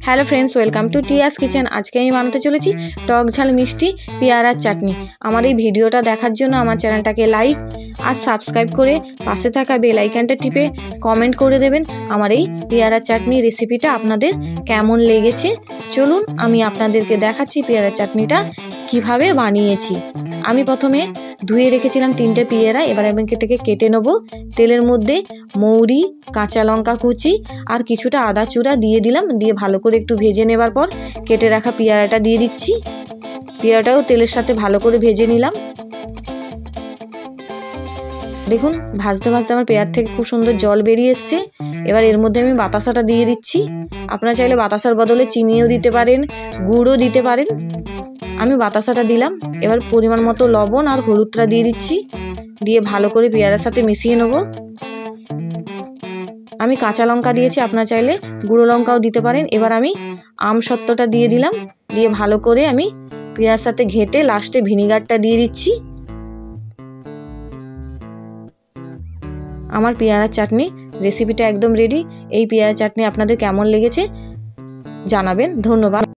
Hello friends, welcome to টিয়াস kitchen. আজকে আমি বানাতে চলেছি টক ঝাল মিষ্টি পেয়ারার চাটনি। আমার এই ভিডিওটা দেখার জন্য আমার চ্যানেলটাকে লাইক আর সাবস্ক্রাইব করে পাশে থাকা বেল আইকনটা টিপে কমেন্ট করে দেবেন আমার এই পেয়ারার চাটনি রেসিপিটা আপনাদের কেমন লেগেছে। চলুন আমি আপনাদেরকে দেখাচ্ছি পেয়ারার চাটনিটা কিভাবে বানিয়েছি। আমি প্রথমে ধুয়ে রেখেছিলাম 3টে পেয়ারা। এবার আমি এটাকে কেটে নেব। তেলের মধ্যে মৌরি, কাঁচা লঙ্কা কুচি আর কিছুটা আদা চূড়া দিয়ে দিলাম। দিয়ে ভালো করে একটু ভেজে নেবার পর কেটে রাখা পেয়ারাটা দিয়ে দিচ্ছি। পেয়ারাটাও তেলের সাথে ভালো করে ভেজে নিলাম। দেখুন ভাজতে ভাজতে আমার পেয়ার থেকে খুব সুন্দর জল বেরিয়ে এসছে। এবার এর মধ্যে আমি বাতাসাটা দিয়ে দিচ্ছি। আপনারা চাইলে বাতাসার বদলে চিনিও দিতে পারেন, গুড়ও দিতে পারেন। আমি বাতাসাটা দিলাম। এবার পরিমাণ মতো লবণ আর হলুদটা দিয়ে দিচ্ছি। দিয়ে ভালো করে পেয়ারার সাথে মিশিয়ে নেব। আমি কাঁচা লঙ্কা দিয়েছি, আপনারা চাইলে গুঁড়ো লঙ্কাও দিতে পারেন। এবার আমি আমসত্ত্বটা দিয়ে দিলাম। দিয়ে ভালো করে আমি পেঁয়াজের সাথে ঘেটে লাস্টে ভিনিগারটা দিয়ে দিচ্ছি। আমার পেয়ারার চাটনি রেসিপিটা একদম রেডি। এই পেয়ারা চাটনি আপনাদের কেমন লেগেছে জানাবেন। ধন্যবাদ।